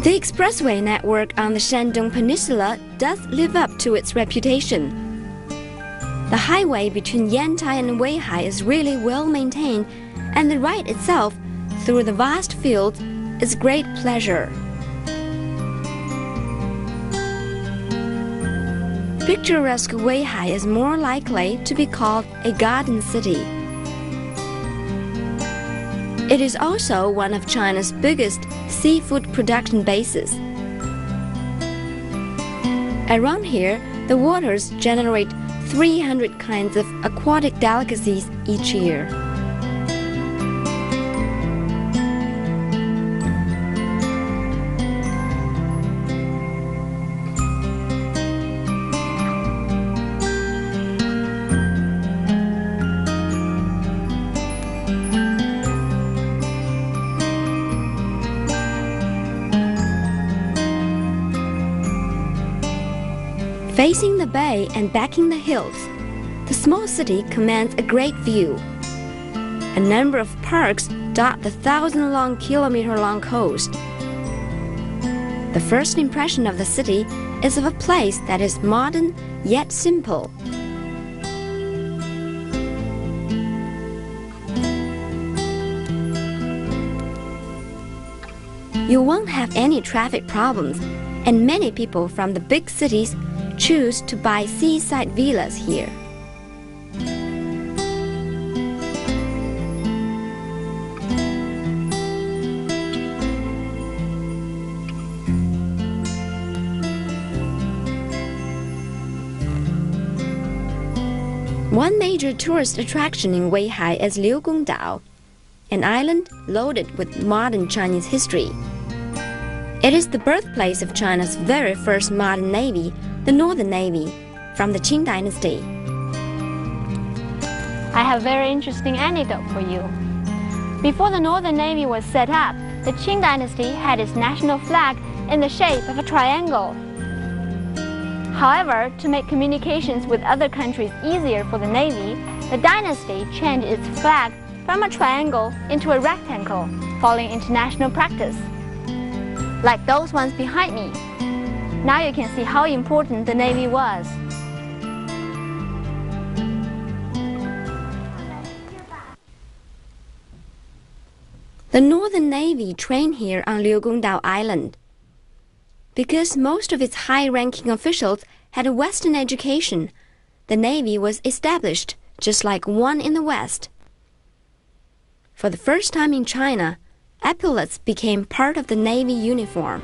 The expressway network on the Shandong Peninsula does live up to its reputation. The highway between Yantai and Weihai is really well maintained, and the ride itself through the vast fields is great pleasure. Picturesque Weihai is more likely to be called a garden city. It is also one of China's biggest seafood production bases. Around here, the waters generate 300 kinds of aquatic delicacies each year. Facing the bay and backing the hills, the small city commands a great view. A number of parks dot the 1,000-kilometer-long coast. The first impression of the city is of a place that is modern yet simple. You won't have any traffic problems, and many people from the big cities choose to buy seaside villas here. One major tourist attraction in Weihai is Liugongdao, an island loaded with modern Chinese history. It is the birthplace of China's very first modern navy, the Northern Navy, from the Qing dynasty. I have a very interesting anecdote for you. Before the Northern Navy was set up, the Qing dynasty had its national flag in the shape of a triangle. However, to make communications with other countries easier for the Navy, the dynasty changed its flag from a triangle into a rectangle, following international practice. Like those ones behind me. Now you can see how important the Navy was. The Northern Navy trained here on Liugongdao Island. Because most of its high-ranking officials had a Western education, the Navy was established just like one in the West. For the first time in China, epaulets became part of the Navy uniform.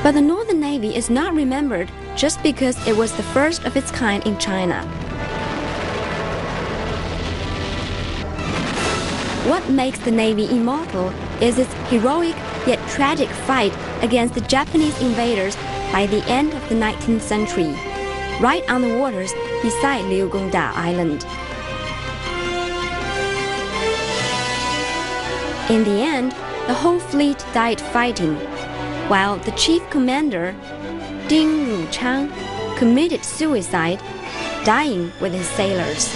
But the Northern Navy is not remembered just because it was the first of its kind in China. What makes the Navy immortal is its heroic yet tragic fight against the Japanese invaders by the end of the 19th century, right on the waters beside Liugongdao Island. In the end, the whole fleet died fighting, while the chief commander, Ding Ruchang, committed suicide, dying with his sailors.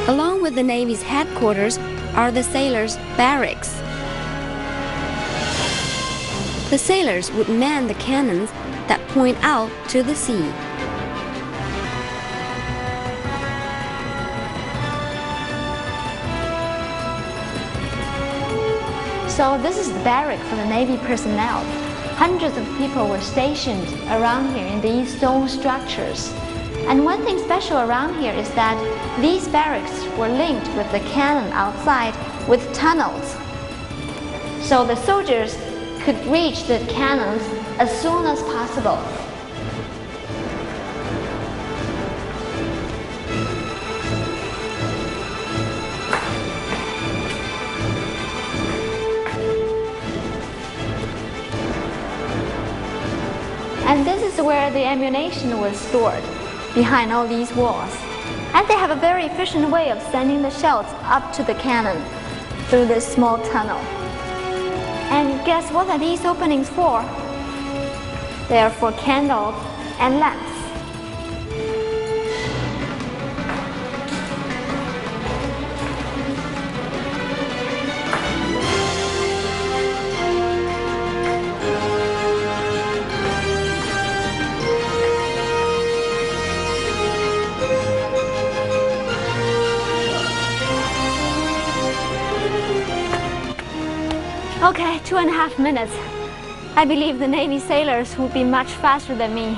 Along with the Navy's headquarters are the sailors' barracks. The sailors would man the cannons that point out to the sea. So this is the barrack for the Navy personnel. Hundreds of people were stationed around here in these stone structures. And one thing special around here is that these barracks were linked with the cannon outside with tunnels. So the soldiers could reach the cannons as soon as possible. And where the ammunition was stored, behind all these walls. And they have a very efficient way of sending the shells up to the cannon through this small tunnel. And guess what are these openings for? They are for candles and lamps. Okay, 2.5 minutes. I believe the Navy sailors will be much faster than me.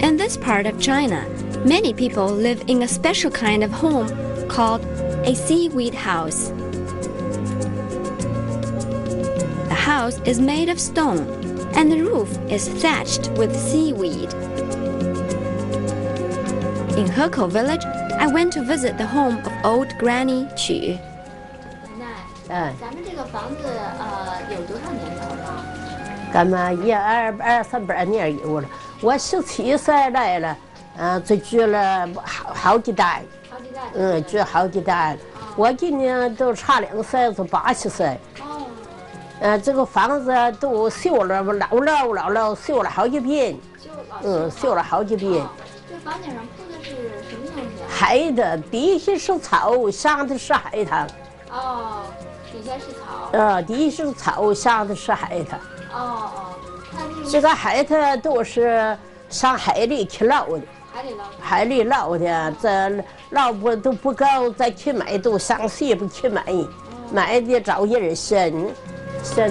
In this part of China, many people live in a special kind of home called a seaweed house. The house is made of stone, and the roof is thatched with seaweed. In Hekou village, I went to visit the home of old Granny Qu. 咱们这个房子有多少年头了？干嘛也200-300年有了。我17岁来了，就住了好几代。好几代。住好几代了。我今年都差2岁，就80岁。哦。这个房子都修了，老修了好几遍。修了好几遍。这房顶上铺的是什么东西啊？海的，底下是草，上的是海棠。哦，底下是草。底下是草，上的是海棠。哦。这个海棠都是上海里去捞的。海里捞的，这捞都不够，再去买都上西部去买，买的找人选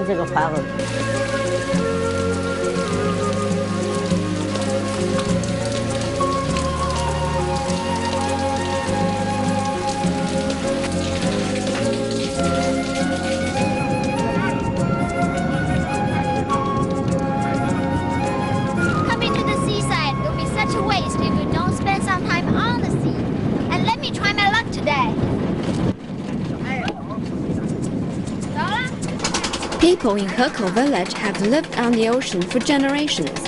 这个房子。People in Hekou village have lived on the ocean for generations.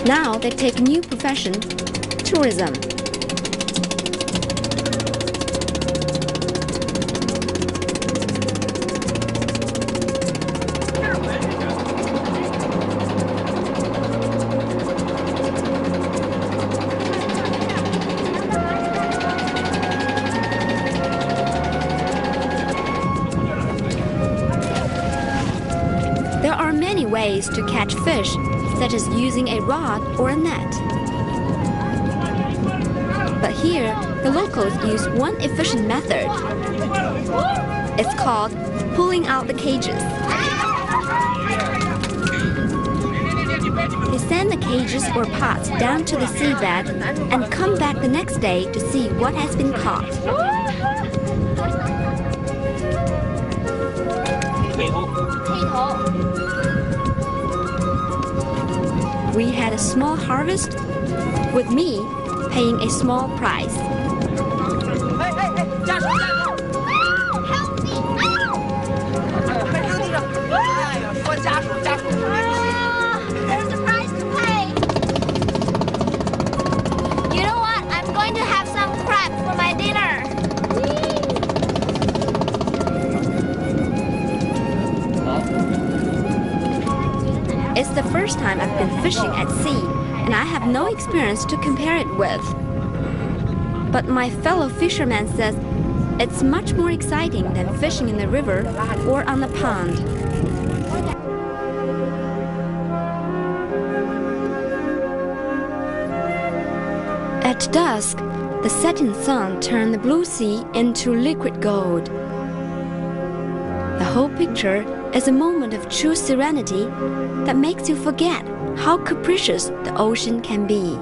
Now they take a new profession, tourism. There are many ways to catch fish, such as using a rod or a net. But here, the locals use one efficient method. It's called pulling out the cages. They send the cages or pots down to the seabed and come back the next day to see what has been caught. We had a small harvest, with me paying a small price. There's a price to pay. You know what? I'm going to have some crab for my dinner. It's the first time I've been fishing at sea, and I have no experience to compare it with. But my fellow fisherman says it's much more exciting than fishing in the river or on the pond. At dusk, the setting sun turned the blue sea into liquid gold. The whole picture is a moment of true serenity that makes you forget how capricious the ocean can be.